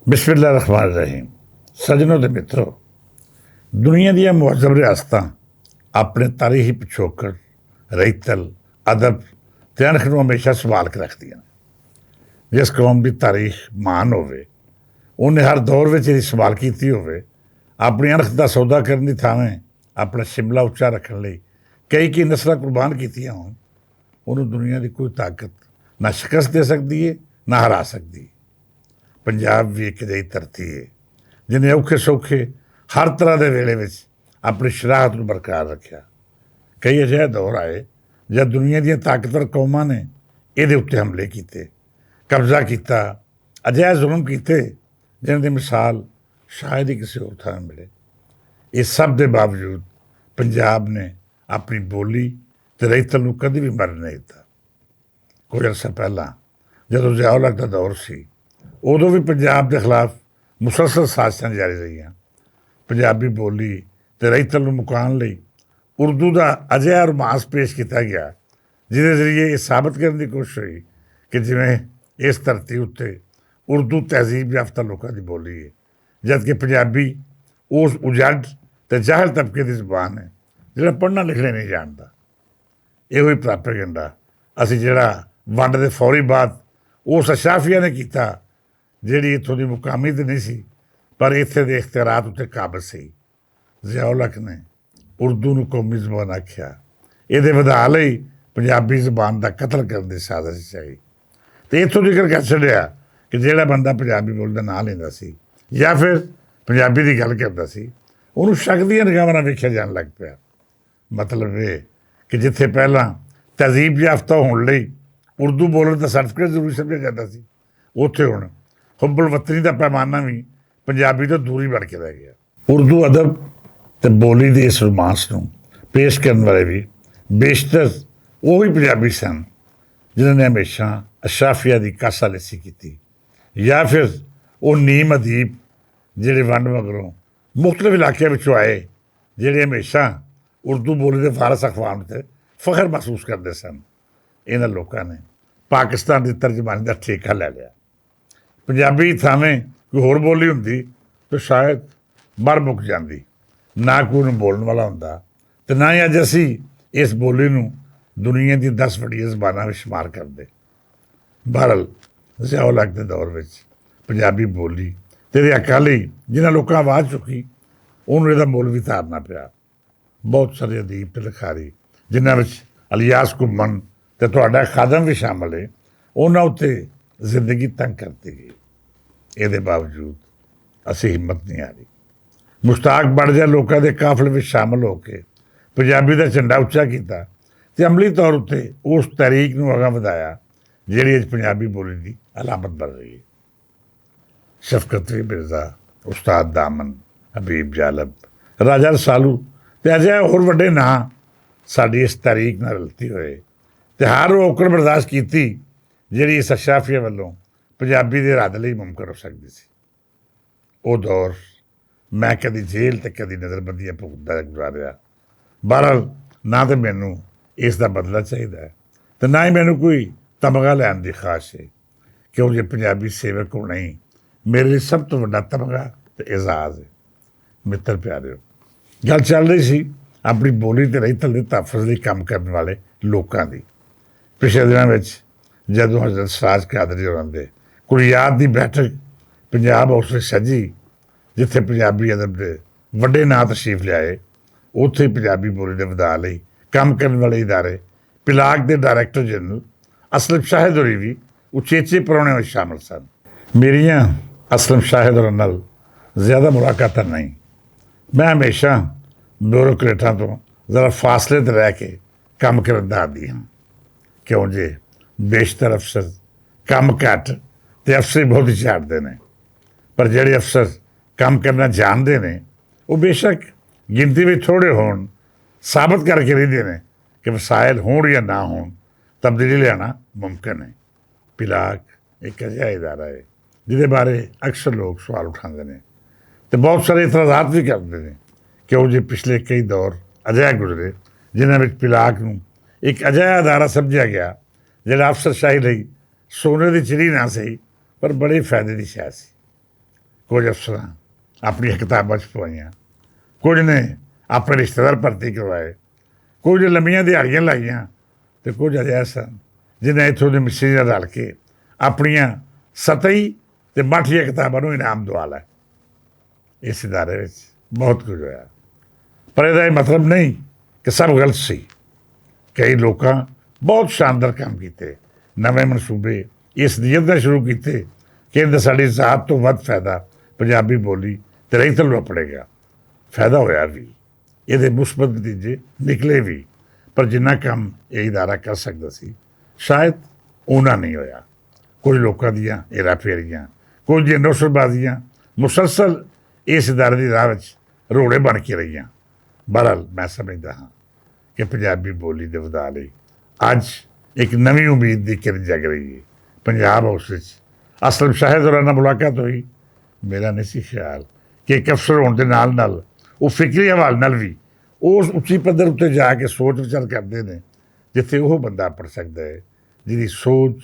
बिस्मिल्लाह रहमान रहीम। सजनों ते मित्रों, दुनिया ਦੀਆਂ ਮੁਅੱਜ਼ਮ ਰਿਆਸਤਾਂ ਆਪਣੇ ਤਾਰੀਖੀ ਪਿਛੋਕੜ, ਰਹਿਤਲ, ਅਦਬ ਤੇ ਅਣਖ ਨੂੰ ਹਮੇਸ਼ਾ ਸੰਭਾਲ ਕੇ ਰੱਖਦੀਆਂ ਨੇ। ਜਿਸ ਕੌਮ ਦੀ ਤਾਰੀਖ ਮਹਾਨ ਹੋਵੇ, ਉਹਨੇ ਹਰ ਦੌਰ ਵਿੱਚ ਇਹਦੀ ਸੰਭਾਲ ਕੀਤੀ ਹੋਵੇ। ਆਪਣੀ ਅਣਖ ਦਾ ਸੌਦਾ ਕਰਨ ਦੀ ਥਾਵੇਂ ਆਪਣਾ ਸ਼ਿਮਲਾ ਉੱਚਾ ਰੱਖਣ ਲਈ ਕਈ ਨਸਲਾਂ ਕੁਰਬਾਨ ਕੀਤੀਆਂ ਹੋਣ, ਉਹਨੂੰ ਦੁਨੀਆ ਦੀ ਕੋਈ ਤਾਕਤ ਨਾ ਸ਼ਿਕਸਤ ਦੇ ਸਕਦੀ ਹੈ, ਨਾ ਹਰਾ ਸਕਦੀ। ਪੰਜਾਬ ਵੀ ਇੱਕ ਅਜਿਹੀ ਧਰਤੀ ਹੈ ਜਿਹਨੇ ਔਖੇ ਸੌਖੇ ਹਰ ਤਰ੍ਹਾਂ ਦੇ ਵੇਲੇ ਵਿੱਚ ਆਪਣੀ ਸ਼ਰਾਹਤ ਨੂੰ ਬਰਕਰਾਰ ਰੱਖਿਆ। ਕਈ ਅਜਿਹੇ ਦੌਰ ਆਏ ਜਦ ਦੁਨੀਆ ਦੀਆਂ ਤਾਕਤਵਰ ਕੌਮਾਂ ਨੇ ਇਹਦੇ ਉੱਤੇ ਹਮਲੇ ਕੀਤੇ, ਕਬਜ਼ਾ ਕੀਤਾ, ਅਜਿਹੇ ਜ਼ੁਲਮ ਕੀਤੇ ਜਿਹਨਾਂ ਦੀ ਮਿਸਾਲ ਸ਼ਾਇਦ ਹੀ ਕਿਸੇ ਹੋਰ ਥਾਂ ਮਿਲੇ। ਇਸ ਸਭ ਦੇ ਬਾਵਜੂਦ ਪੰਜਾਬ ਨੇ ਆਪਣੀ ਬੋਲੀ ਅਤੇ ਰਹਿਤਲ ਨੂੰ ਕਦੇ ਵੀ ਮਰਨ ਨਹੀਂ ਦਿੱਤਾ। ਕੁਝ ਅਰਸਾ ਪਹਿਲਾਂ ਜਦੋਂ ਜ਼ਿਆ-ਉਲ-ਹਕ ਦਾ ਦੌਰ ਸੀ, ਉਦੋਂ ਵੀ ਪੰਜਾਬ ਦੇ ਖਿਲਾਫ ਮੁਸਲਸਲ ਸਾਜ਼ਿਸ਼ਾਂ ਜਾਰੀ ਰਹੀਆਂ। ਪੰਜਾਬੀ ਬੋਲੀ ਅਤੇ ਰਹਿਤਲ ਨੂੰ ਮੁਕਾਉਣ ਲਈ ਉਰਦੂ ਦਾ ਅਜਿਹਾ ਰੁਮਾਂਸ ਪੇਸ਼ ਕੀਤਾ ਗਿਆ, ਜਿਹਦੇ ਜ਼ਰੀਏ ਇਹ ਸਾਬਤ ਕਰਨ ਦੀ ਕੋਸ਼ਿਸ਼ ਹੋਈ ਕਿ ਜਿਵੇਂ ਇਸ ਧਰਤੀ ਉੱਤੇ ਉਰਦੂ ਤਹਿਜ਼ੀਬ ਯਾਫਤਾ ਲੋਕਾਂ ਦੀ ਬੋਲੀ ਹੈ, ਜਦਕਿ ਪੰਜਾਬੀ ਉਸ ਉਜੜ ਅਤੇ ਜਾਹਿਲ ਤਬਕੇ ਦੀ ਜ਼ੁਬਾਨ ਹੈ ਜਿਹੜਾ ਪੜ੍ਹਨਾ ਲਿਖਣਾ ਨਹੀਂ ਜਾਣਦਾ। ਇਹੋ ਹੀ ਪ੍ਰੋਪੇਗੈਂਡਾ ਅਸੀਂ ਜਿਹੜਾ ਵੰਡ ਦੇ ਫੌਰੀ ਬਾਅਦ ਉਸ ਅਸ਼ਰਾਫੀਆ ਨੇ ਕੀਤਾ, ਜਿਹੜੀ ਇੱਥੋਂ ਦੀ ਮੁਕਾਮੀ ਤਾਂ ਨਹੀਂ ਸੀ ਪਰ ਇੱਥੇ ਦੇ ਇਖਤਿਆਰਾਤ ਉੱਤੇ ਕਾਬਜ਼ ਸੀ। ਜ਼ਿਆ-ਉਲ-ਹਕ ਨੇ ਉਰਦੂ ਨੂੰ ਕੌਮੀ ਜ਼ਬਾਨ ਆਖਿਆ। ਇਹਦੇ ਵਧਾ ਲਈ ਪੰਜਾਬੀ ਜ਼ਬਾਨ ਦਾ ਕਤਲ ਕਰਨ ਦੀ ਸਾਜ਼ਿਸ਼ ਚਾਹੀ ਅਤੇ ਇੱਥੋਂ ਜ਼ਿਕਰ ਕਰ ਛੱਡਿਆ ਕਿ ਜਿਹੜਾ ਬੰਦਾ ਪੰਜਾਬੀ ਬੋਲੀ ਦਾ ਨਾਂ ਲੈਂਦਾ ਸੀ ਜਾਂ ਫਿਰ ਪੰਜਾਬੀ ਦੀ ਗੱਲ ਕਰਦਾ ਸੀ, ਉਹਨੂੰ ਸ਼ੱਕ ਦੀਆਂ ਨਿਗਾਹਾਂ ਨਾਲ ਵੇਖਿਆ ਜਾਣ ਲੱਗ ਪਿਆ। ਮਤਲਬ ਇਹ ਕਿ ਜਿੱਥੇ ਪਹਿਲਾਂ ਤਹਿਜ਼ੀਬ ਯਾਫਤਾ ਹੋਣ ਲਈ ਉਰਦੂ ਬੋਲਣ ਦਾ ਸਰਟੀਫਿਕੇਟ ਜ਼ਰੂਰੀ ਸਮਝਿਆ ਜਾਂਦਾ ਸੀ, ਉੱਥੇ ਹੁਣ ਹੁੱਬੁਲ ਵਤਨੀ ਦਾ ਪੈਮਾਨਾ ਵੀ ਪੰਜਾਬੀ ਤੋਂ ਦੂਰੀ ਬਣ ਕੇ ਰਹਿ ਗਿਆ। ਉਰਦੂ ਅਦਬ ਅਤੇ ਬੋਲੀ ਦੇ ਇਸ ਰੋਮਾਂਸ ਨੂੰ ਪੇਸ਼ ਕਰਨ ਵਾਲੇ ਵੀ ਬੇਸ਼ਤਰ ਉਹੀ ਪੰਜਾਬੀ ਸਨ ਜਿਨ੍ਹਾਂ ਨੇ ਹਮੇਸ਼ਾ ਅਸ਼ਰਾਫੀਆ ਦੀ ਕਾਸਾਲੇਸੀ ਕੀਤੀ, ਜਾਂ ਫਿਰ ਉਹ ਨੀਮ ਅਦੀਬ ਜਿਹੜੇ ਵੰਡ ਮਗਰੋਂ ਮੁਖਤਲਿਫ ਇਲਾਕਿਆਂ ਵਿੱਚੋਂ ਆਏ, ਜਿਹੜੇ ਹਮੇਸ਼ਾ ਉਰਦੂ ਬੋਲੀ ਦੇ ਵਾਰਸ ਅਖਵਾਉਣ 'ਤੇ ਫਖਰ ਮਹਿਸੂਸ ਕਰਦੇ ਸਨ। ਇਹਨਾਂ ਲੋਕਾਂ ਨੇ ਪਾਕਿਸਤਾਨ ਦੀ ਤਰਜਮਾਨੀ ਦਾ ਠੇਕਾ ਲੈ ਲਿਆ। ਪੰਜਾਬੀ ਥਾਵੇਂ ਕੋਈ ਹੋਰ ਬੋਲੀ ਹੁੰਦੀ ਤਾਂ ਸ਼ਾਇਦ ਮਰ ਮੁੱਕ ਜਾਂਦੀ, ਨਾ ਕੋਈ ਨੂੰ ਬੋਲਣ ਵਾਲਾ ਹੁੰਦਾ ਅਤੇ ਨਾ ਹੀ ਅੱਜ ਅਸੀਂ ਇਸ ਬੋਲੀ ਨੂੰ ਦੁਨੀਆ ਦੀ 10 ਵੱਡੀਆਂ ਜ਼ਬਾਨਾਂ ਵਿੱਚ ਸ਼ੁਮਾਰ ਕਰਦੇ। ਬਹਰਹਾਲ ਜ਼ਿਆ-ਉਲ-ਹਕ ਦੇ ਦੌਰ ਵਿੱਚ ਪੰਜਾਬੀ ਬੋਲੀ ਅਤੇ ਇਹਦੇ ਹੱਕਾਂ ਲਈ ਜਿਹਨਾਂ ਲੋਕਾਂ ਆਵਾਜ਼ ਚੁੱਕੀ, ਉਹਨੂੰ ਇਹਦਾ ਮੁੱਲ ਵੀ ਤਾਰਨਾ ਪਿਆ। ਬਹੁਤ ਸਾਰੇ ਅਦੀਬ ਅਤੇ ਲਿਖਾਰੀ, ਜਿਨ੍ਹਾਂ ਵਿੱਚ ਇਲਿਆਸ ਘੁੰਮਣ ਅਤੇ ਤੁਹਾਡਾ ਖਾਦਮ ਵੀ ਸ਼ਾਮਲ ਹੈ, ਉਹਨਾਂ ਉੱਤੇ ਜ਼ਿੰਦਗੀ ਤੰਗ ਕਰਤੀ ਗਈ। ਇਹਦੇ ਬਾਵਜੂਦ ਅਸੀਂ ਹਿੰਮਤ ਨਹੀਂ ਹਾਰੀ। ਮੁਸ਼ਤਾਕ ਬਣ ਜਾ ਲੋਕਾਂ ਦੇ ਕਾਫਲੇ ਵਿੱਚ ਸ਼ਾਮਲ ਹੋ ਕੇ ਪੰਜਾਬੀ ਦਾ ਝੰਡਾ ਉੱਚਾ ਕੀਤਾ ਅਤੇ ਅਮਲੀ ਤੌਰ ਉੱਤੇ ਉਸ ਤਹਿਰੀਕ ਨੂੰ ਅਗਾਂਹ ਵਧਾਇਆ ਜਿਹੜੀ ਅੱਜ ਪੰਜਾਬੀ ਬੋਲੀ ਦੀ ਅਲਾਮਤ ਬਣ ਰਹੀ ਹੈ। ਸ਼ਫਕਤ ਮਿਰਜ਼ਾ, ਉਸਤਾਦ ਦਾਮਨ, ਹਬੀਬ ਜਾਲਬ, ਰਾਜਾ ਰਸਾਲੂ ਅਤੇ ਅਜਿਹੇ ਹੋਰ ਵੱਡੇ ਨਾਂ ਸਾਡੀ ਇਸ ਤਹਿਰੀਕ ਨਾਲ ਰਲਤੀ ਹੋਏ ਅਤੇ ਹਰ ਉਹ ਔਕੜ ਬਰਦਾਸ਼ਤ ਕੀਤੀ ਜਿਹੜੀ ਇਸ ਅਸ਼ਰਾਫੀਆ ਵੱਲੋਂ ਪੰਜਾਬੀ ਦੇ ਰੱਦ ਲਈ ਮੁਮਕਿਨ ਹੋ ਸਕਦੀ ਸੀ। ਉਹ ਦੌਰ ਮੈਂ ਕਦੀ ਜੇਲ੍ਹ ਅਤੇ ਕਦੀ ਨਜ਼ਰਬੰਦੀਆਂ ਭੁਗਤਦਾ ਗੁਜ਼ਾਰਿਆ। ਬਹਰਹਾਲ ਨਾ ਤਾਂ ਮੈਨੂੰ ਇਸ ਦਾ ਬਦਲਾ ਚਾਹੀਦਾ ਹੈ ਅਤੇ ਨਾ ਹੀ ਮੈਨੂੰ ਕੋਈ ਤਮਗਾ ਲੈਣ ਦੀ ਖਾਸ਼ ਹੈ, ਕਿਉਂਕਿ ਪੰਜਾਬੀ ਸੇਵਕ ਹੋਣਾ ਹੀ ਮੇਰੇ ਲਈ ਸਭ ਤੋਂ ਵੱਡਾ ਤਮਗਾ ਅਤੇ ਇਜ਼ਾਜ਼ ਹੈ। ਮਿੱਤਰ ਪਿਆਰਿਓ, ਗੱਲ ਚੱਲ ਰਹੀ ਸੀ ਆਪਣੀ ਬੋਲੀ ਅਤੇ ਰਹਿਤਲ ਦੇ ਤਹਫ਼ੁਜ਼ ਲਈ ਕੰਮ ਕਰਨ ਵਾਲੇ ਲੋਕਾਂ ਦੀ। ਪਿਛਲੇ ਦਿਨਾਂ ਵਿੱਚ ਜਦੋਂ ਹਜ਼ਰਤ ਸਰਾਜ ਕਾਦਰੀ ਹੋਰਾਂ ਦੇ ਕੁਲੀਆਤ ਦੀ ਬੈਠਕ ਪੰਜਾਬ ਹਾਊਸ ਵਿੱਚ ਸੱਜੀ, ਜਿੱਥੇ ਪੰਜਾਬੀ ਅਦਬ ਦੇ ਵੱਡੇ ਨਾਂ ਤਸ਼ਰੀਫ ਲਿਆਏ, ਉੱਥੇ ਹੀ ਪੰਜਾਬੀ ਬੋਲੀ ਦੇ ਵਧਾ ਲਈ ਕੰਮ ਕਰਨ ਵਾਲੇ ਇਦਾਰੇ ਪਿਲਾਕ ਦੇ ਡਾਇਰੈਕਟਰ ਜਨਰਲ ਅਸਲਮ ਸ਼ਾਹਿਦ ਹੋਰੀ ਵੀ ਉਚੇਚੇ ਪ੍ਰਾਹੁਣਿਆਂ ਵਿੱਚ ਸ਼ਾਮਲ ਸਨ। ਮੇਰੀਆਂ ਅਸਲਮ ਸ਼ਾਹਿਦ ਹੋਰਾਂ ਨਾਲ ਜ਼ਿਆਦਾ ਮੁਲਾਕਾਤਾਂ ਨਹੀਂ। ਮੈਂ ਹਮੇਸ਼ਾ ਬਿਊਰੋਕਰੇਟਾਂ ਤੋਂ ਜ਼ਰਾ ਫਾਸਲੇ 'ਤੇ ਰਹਿ ਕੇ ਕੰਮ ਕਰਨ ਦਾ ਆਦੀ ਹਾਂ, ਕਿਉਂ ਜੇ ਬੇਸ਼ਤਰ ਅਫਸਰ ਕੰਮ ਘੱਟ ਅਤੇ ਅਫਸਰ ਬਹੁਤ ਹੀ ਝਾੜਦੇ ਨੇ, ਪਰ ਜਿਹੜੇ ਅਫਸਰ ਕੰਮ ਕਰਨਾ ਜਾਣਦੇ ਨੇ ਉਹ ਬੇਸ਼ੱਕ ਗਿਣਤੀ ਵਿੱਚ ਥੋੜ੍ਹੇ ਹੋਣ, ਸਾਬਤ ਕਰਕੇ ਰਹਿੰਦੇ ਨੇ ਕਿ ਵਸਾਇਲ ਹੋਣ ਜਾਂ ਨਾ ਹੋਣ, ਤਬਦੀਲੀ ਲਿਆਉਣਾ ਮੁਮਕਿਨ ਹੈ। ਪਿਲਾਕ ਇੱਕ ਅਜਿਹਾ ਇਦਾਰਾ ਹੈ ਜਿਹਦੇ ਬਾਰੇ ਅਕਸਰ ਲੋਕ ਸਵਾਲ ਉਠਾਉਂਦੇ ਨੇ ਅਤੇ ਬਹੁਤ ਸਾਰੇ ਇਤਰਾਜ਼ਾਤ ਵੀ ਕਰਦੇ ਨੇ, ਕਿਉਂ ਜੇ ਪਿਛਲੇ ਕਈ ਦੌਰ ਅਜਿਹਾ ਗੁਜ਼ਰੇ ਜਿਨ੍ਹਾਂ ਵਿੱਚ ਪਿਲਾਕ ਨੂੰ ਇੱਕ ਅਜਿਹਾ ਅਦਾਰਾ ਸਮਝਿਆ ਗਿਆ ਜਿਹੜਾ ਅਫਸਰਸ਼ਾਹੀ ਲਈ ਸੋਨੇ ਦੀ ਚਿੜੀ ਨਾ ਸਹੀ ਪਰ ਬੜੇ ਫਾਇਦੇ ਦੀ ਸ਼ੈ ਸੀ। ਕੁਝ ਅਫਸਰਾਂ ਆਪਣੀਆਂ ਕਿਤਾਬਾਂ 'ਚ ਪਵਾਈਆਂ, ਕੁਝ ਨੇ ਆਪਣੇ ਰਿਸ਼ਤੇਦਾਰ ਭਰਤੀ ਕਰਵਾਏ, ਕੁਝ ਨੇ ਲੰਮੀਆਂ ਦਿਹਾੜੀਆਂ ਲਾਈਆਂ, ਅਤੇ ਕੁਝ ਅਜਿਹੇ ਸਨ ਜਿਨ੍ਹਾਂ ਇੱਥੋਂ ਦੇ ਮਿਸਰੀ ਨਾਲ ਰਲ ਕੇ ਆਪਣੀਆਂ ਸਤਹੀ ਅਤੇ ਮਾਠੀਆਂ ਕਿਤਾਬਾਂ ਨੂੰ ਇਨਾਮ ਦਵਾ ਲਿਆ। ਇਸ ਅਦਾਰੇ ਵਿੱਚ ਬਹੁਤ ਕੁਝ ਹੋਇਆ, ਪਰ ਇਹਦਾ ਇਹ ਮਤਲਬ ਨਹੀਂ ਕਿ ਸਭ ਗਲਤ ਸੀ। ਕਈ ਲੋਕਾਂ ਬਹੁਤ ਸ਼ਾਨਦਾਰ ਕੰਮ ਕੀਤੇ, ਨਵੇਂ ਮਨਸੂਬੇ ਇਸ ਨੀਅਤ ਨਾਲ ਸ਼ੁਰੂ ਕੀਤੇ ਕਿ ਇਹਦਾ ਸਾਡੀ ਜ਼ਾਤ ਤੋਂ ਵੱਧ ਫਾਇਦਾ ਪੰਜਾਬੀ ਬੋਲੀ ਅਤੇ ਰਹਿਤਲ ਨੂੰ ਪੜੇਗਾ। ਫਾਇਦਾ ਹੋਇਆ ਵੀ, ਇਹਦੇ ਮੁਸਬਤ ਨਤੀਜੇ ਨਿਕਲੇ ਵੀ, ਪਰ ਜਿੰਨਾ ਕੰਮ ਇਹ ਅਦਾਰਾ ਕਰ ਸਕਦਾ ਸੀ ਸ਼ਾਇਦ ਉਹਨਾਂ ਨਹੀਂ ਹੋਇਆ। ਕੁਝ ਲੋਕਾਂ ਦੀਆਂ ਹੇਰਾਫੇਰੀਆਂ, ਕੁਝ ਦੀਆਂ ਨੌਸਰਬਾਜ਼ੀਆਂ ਮੁਸਲਸਲ ਇਸ ਅਦਾਰੇ ਦੀ ਰਾਹ ਵਿੱਚ ਰੋੜੇ ਬਣ ਕੇ ਰਹੀਆਂ। ਬਹਰਹਾਲ ਮੈਂ ਸਮਝਦਾ ਹਾਂ ਕਿ ਪੰਜਾਬੀ ਬੋਲੀ ਦੇ ਵਧਾਅ ਲਈ ਅੱਜ ਇੱਕ ਨਵੀਂ ਉਮੀਦ ਦੀ ਕਿਰਨ ਜਗ ਰਹੀ ਹੈ। ਪੰਜਾਬ ਹਾਊਸ ਵਿੱਚ ਅਸਲਮ ਸ਼ਾਹਿਦ ਹੋਰਾਂ ਨਾਲ ਮੁਲਾਕਾਤ ਹੋਈ। ਮੇਰਾ ਨਹੀਂ ਸੀ ਖਿਆਲ ਕਿ ਇੱਕ ਅਫਸਰ ਹੋਣ ਦੇ ਨਾਲ ਨਾਲ ਉਹ ਫਿਕਰੀ ਹਵਾਲੇ ਨਾਲ ਵੀ ਉਸ ਉੱਚੀ ਪੱਧਰ ਉੱਤੇ ਜਾ ਕੇ ਸੋਚ ਵਿਚਾਰ ਕਰਦੇ ਨੇ ਜਿੱਥੇ ਉਹ ਬੰਦਾ ਪੜ੍ਹ ਸਕਦਾ ਹੈ ਜਿਹਦੀ ਸੋਚ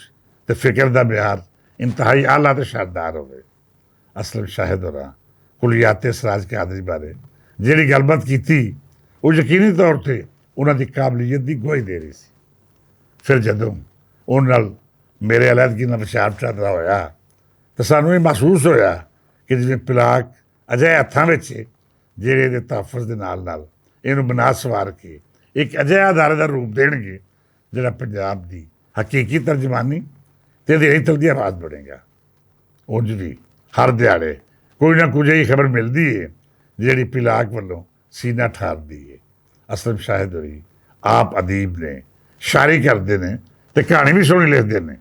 ਅਤੇ ਫਿਕਰ ਦਾ ਮਿਆਰ ਇੰਤਹਾਈ ਆਲਾ ਅਤੇ ਸ਼ਾਨਦਾਰ ਹੋਵੇ। ਅਸਲਮ ਸ਼ਾਹਿਦ ਹੋਰਾਂ ਕੁਲੀਆਤ ਸਰਾਜ ਕਾਦਰੀ ਬਾਰੇ ਜਿਹੜੀ ਗੱਲਬਾਤ ਕੀਤੀ ਉਹ ਯਕੀਨੀ ਤੌਰ 'ਤੇ ਉਹਨਾਂ ਦੀ ਕਾਬਲੀਅਤ ਦੀ ਗਵਾਹੀ ਦੇ ਰਹੀ ਸੀ। ਫਿਰ ਜਦੋਂ ਉਹਨਾਂ ਨਾਲ ਮੇਰੇ ਅਲੱਦਗੀ ਨਾਲ ਵਿਚਾਰ ਵਟਾਂਦਰਾ ਹੋਇਆ ਤਾਂ ਸਾਨੂੰ ਇਹ ਮਹਿਸੂਸ ਹੋਇਆ ਕਿ ਜਿਵੇਂ ਪਿਲਾਕ ਅਜਿਹੇ ਹੱਥਾਂ ਵਿੱਚ ਜਿਹੜੇ ਇਹਦੇ ਤਹਫ਼ੁਜ਼ ਦੇ ਨਾਲ ਨਾਲ ਇਹਨੂੰ ਬਣਾ ਸਵਾਰ ਕੇ ਇੱਕ ਅਜਿਹਾ ਅਦਾਰੇ ਦਾ ਰੂਪ ਦੇਣਗੇ ਜਿਹੜਾ ਪੰਜਾਬ ਦੀ ਹਕੀਕੀ ਤਰਜਮਾਨੀ ਅਤੇ ਇਹਦੀ ਰਹਿਤਲ ਦੀ ਆਵਾਜ਼ ਬਣੇਗਾ। ਉਂਝ ਵੀ ਹਰ ਦਿਹਾੜੇ ਕੋਈ ਨਾ ਕੁਝ ਇਹੀ ਖਬਰ ਮਿਲਦੀ ਹੈ ਜਿਹੜੀ ਪਿਲਾਕ ਵੱਲੋਂ ਸੀਨਾ ਠਾਰਦੀ ਹੈ। ਅਸਲਮ ਸ਼ਾਹਿਦ ਹੋਰੀ ਆਪ ਅਦੀਬ ਨੇ, ਸ਼ਾਇਰੀ ਕਰਦੇ ਨੇ ਅਤੇ ਕਹਾਣੀ ਵੀ ਸੋਹਣੀ ਲਿਖਦੇ ਨੇ।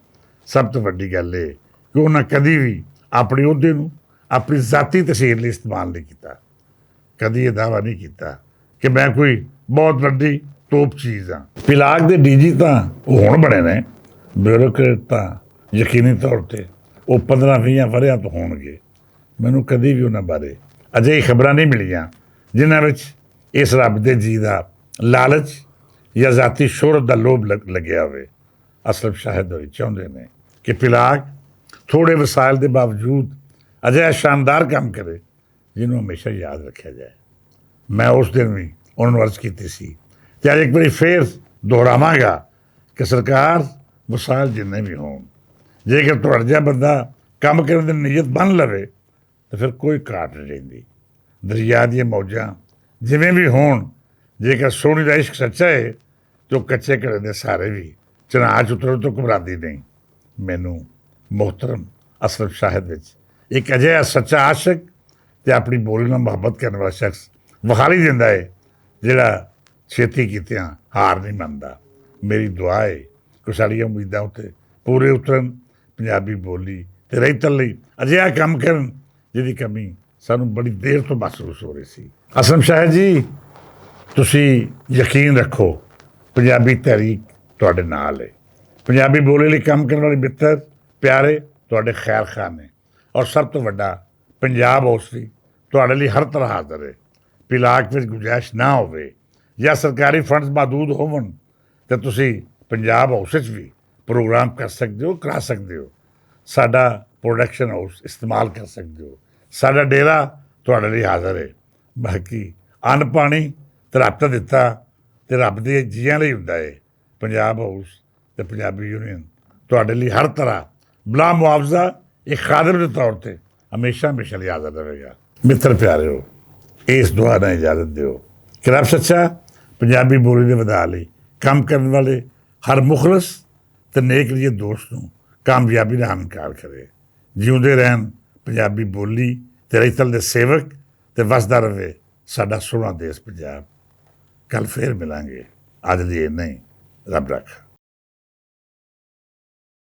ਸਭ ਤੋਂ ਵੱਡੀ ਗੱਲ ਇਹ ਕਿ ਉਹਨਾਂ ਕਦੀ ਵੀ ਆਪਣੇ ਅਹੁਦੇ ਨੂੰ ਆਪਣੀ ਜ਼ਾਤੀ ਤਸੀਰ ਲਈ ਇਸਤੇਮਾਲ ਨਹੀਂ ਕੀਤਾ। ਕਦੀ ਇਹ ਦਾਅਵਾ ਨਹੀਂ ਕੀਤਾ ਕਿ ਮੈਂ ਕੋਈ ਬਹੁਤ ਵੱਡੀ ਤੋਪ ਚੀਜ਼ ਹਾਂ। ਪਿਲਾਕ ਦੇ ਡੀਜੀ ਤਾਂ ਉਹ ਹੁਣ ਬਣੇ ਨੇ, ਬਿਊਰੋਕਰੇਟ ਤਾਂ ਯਕੀਨੀ ਤੌਰ 'ਤੇ ਉਹ 15-20 ਵਰ੍ਹਿਆਂ ਤੋਂ ਹੋਣਗੇ। ਮੈਨੂੰ ਕਦੀ ਵੀ ਉਹਨਾਂ ਬਾਰੇ ਅਜਿਹੀ ਖਬਰਾਂ ਨਹੀਂ ਮਿਲੀਆਂ ਜਿਨ੍ਹਾਂ ਵਿੱਚ ਇਸ ਰੱਬ ਦੇ ਜੀ ਦਾ ਲਾਲਚ ਜਾਂ ਜ਼ਾਤੀ ਸ਼ੋਹਰਤ ਦਾ ਲੋਭ ਲੱਗਿਆ ਹੋਵੇ। ਅਸਲਮ ਸ਼ਾਹਿਦ ਹੋਰੀ ਚਾਹੁੰਦੇ ਨੇ ਕਿ ਪਿਲਾਕ ਥੋੜ੍ਹੇ ਵਸਾਇਲ ਦੇ ਬਾਵਜੂਦ ਅਜਿਹਾ ਸ਼ਾਨਦਾਰ ਕੰਮ ਕਰੇ ਜਿਹਨੂੰ ਹਮੇਸ਼ਾ ਯਾਦ ਰੱਖਿਆ ਜਾਏ। ਮੈਂ ਉਸ ਦਿਨ ਵੀ ਉਹਨਾਂ ਨੂੰ ਅਰਜ਼ ਕੀਤੀ ਸੀ ਅਤੇ ਅੱਜ ਇੱਕ ਵਾਰੀ ਫੇਰ ਦੁਹਰਾਵਾਂਗਾ ਕਿ ਸਰਕਾਰ ਵਸਾਇਲ ਜਿੰਨੇ ਵੀ ਹੋਣ, ਜੇਕਰ ਤੁਹਾਡਾ ਜਿਹਾ ਬੰਦਾ ਕੰਮ ਕਰਨ ਦੀ ਨੀਅਤ ਬੰਨ੍ਹ ਲਵੇ ਤਾਂ ਫਿਰ ਕੋਈ ਘਾਟ ਨਹੀਂ ਰਹਿੰਦੀ। ਦਰਿਆ ਦੀਆਂ ਮੌਜਾਂ ਜਿਵੇਂ ਵੀ ਹੋਣ, ਜੇਕਰ ਸੋਹਣੀ ਦਾ ਇਸ਼ਕ ਸੱਚਾ ਹੈ ਤਾਂ ਉਹ ਕੱਚੇ ਘੜੇ ਦੇ ਸਾਰੇ ਵੀ ਚਨਾਹ 'ਚ ਉਤਰਨ ਤੋਂ ਘਬਰਾਉਂਦੀ ਨਹੀਂ। ਮੈਨੂੰ ਮੁਹਤਰਮ ਅਸਲਮ ਸ਼ਾਹਿਦ ਵਿੱਚ ਇੱਕ ਅਜਿਹਾ ਸੱਚਾ ਆਸ਼ਕ ਅਤੇ ਆਪਣੀ ਬੋਲੀ ਨਾਲ ਮੁਹੱਬਤ ਕਰਨ ਵਾਲਾ ਸ਼ਖਸ ਵਿਖਾਈ ਦਿੰਦਾ ਹੈ ਜਿਹੜਾ ਛੇਤੀ ਕੀਤਿਆਂ ਹਾਰ ਨਹੀਂ ਮੰਨਦਾ। ਮੇਰੀ ਦੁਆ ਹੈ ਕਿ ਸਾਡੀਆਂ ਉਮੀਦਾਂ ਉੱਤੇ ਪੂਰੇ ਉਤਰਨ, ਪੰਜਾਬੀ ਬੋਲੀ ਅਤੇ ਰਹਿਤਲ ਲਈ ਅਜਿਹਾ ਕੰਮ ਕਰਨ ਜਿਹਦੀ ਕਮੀ ਸਾਨੂੰ ਬੜੀ ਦੇਰ ਤੋਂ ਮਹਿਸੂਸ ਹੋ ਰਹੀ ਸੀ। ਅਸਲਮ ਸ਼ਾਹਿਦ ਜੀ, ਤੁਸੀਂ ਯਕੀਨ ਰੱਖੋ ਪੰਜਾਬੀ ਤਹਿਰੀਕ ਤੁਹਾਡੇ ਨਾਲ ਹੈ। ਪੰਜਾਬੀ ਬੋਲੀ ਲਈ ਕੰਮ ਕਰਨ ਵਾਲੇ ਮਿੱਤਰ ਪਿਆਰੇ ਤੁਹਾਡੇ ਖੈਰ ਖਾਂ ਨੇ, ਔਰ ਸਭ ਤੋਂ ਵੱਡਾ ਪੰਜਾਬ ਹਾਊਸ ਵੀ ਤੁਹਾਡੇ ਲਈ ਹਰ ਤਰ੍ਹਾਂ ਹਾਜ਼ਰ ਹੈ। ਪਿਲਾਕ ਵਿੱਚ ਗੁੰਜਾਇਸ਼ ਨਾ ਹੋਵੇ ਜਾਂ ਸਰਕਾਰੀ ਫੰਡਸ ਮਹਦੂਦ ਹੋਵਣ ਤਾਂ ਤੁਸੀਂ ਪੰਜਾਬ ਹਾਊਸ ਵਿੱਚ ਵੀ ਪ੍ਰੋਗਰਾਮ ਕਰ ਸਕਦੇ ਹੋ, ਕਰਾ ਸਕਦੇ ਹੋ। ਸਾਡਾ ਪ੍ਰੋਡਕਸ਼ਨ ਹਾਊਸ ਇਸਤੇਮਾਲ ਕਰ ਸਕਦੇ ਹੋ। ਸਾਡਾ ਡੇਰਾ ਤੁਹਾਡੇ ਲਈ ਹਾਜ਼ਰ ਹੈ। ਬਾਕੀ ਅੰਨ ਪਾਣੀ ਅਤੇ ਰੱਬ ਤਾਂ ਦਿੱਤਾ ਅਤੇ ਰੱਬ ਦੇ ਜੀਆਂ ਲਈ ਹੁੰਦਾ ਹੈ। ਪੰਜਾਬ ਹਾਊਸ ਅਤੇ ਪੰਜਾਬੀ ਯੂਨੀਅਨ ਤੁਹਾਡੇ ਲਈ ਹਰ ਤਰ੍ਹਾਂ ਬਲਾ ਮੁਆਵਜ਼ਾ ਇੱਕ ਖਾਦਮ ਦੇ ਤੌਰ 'ਤੇ ਹਮੇਸ਼ਾ ਲਈ ਹਾਜ਼ਰ ਰਹੇਗਾ। ਮਿੱਤਰ ਪਿਆਰਿਓ, ਇਸ ਦੁਆ ਨਾਲ ਇਜਾਜ਼ਤ ਦਿਓ ਕਿ ਰੱਬ ਸੱਚਾ ਪੰਜਾਬੀ ਬੋਲੀ ਦੇ ਵਧਾਅ ਲਈ ਕੰਮ ਕਰਨ ਵਾਲੇ ਹਰ ਮੁਖਲਸ ਅਤੇ ਨੇਕ ਨੀਅਤ ਦੋਸਤ ਨੂੰ ਕਾਮਯਾਬੀ ਦਾ ਹਮਕਾਰ ਕਰੇ। ਜਿਉਂਦੇ ਰਹਿਣ ਪੰਜਾਬੀ ਬੋਲੀ ਅਤੇ ਰਹਿਤਲ ਦੇ ਸੇਵਕ ਅਤੇ ਵਸਦਾ ਰਹੇ ਸਾਡਾ ਸੋਹਣਾ ਦੇਸ਼ ਪੰਜਾਬ। ਕੱਲ੍ਹ ਫੇਰ ਮਿਲਾਂਗੇ। ਅੱਜ ਲਈ ਇੰਨਾ ਹੀ। ਰੱਬ ਰੱਖਾ।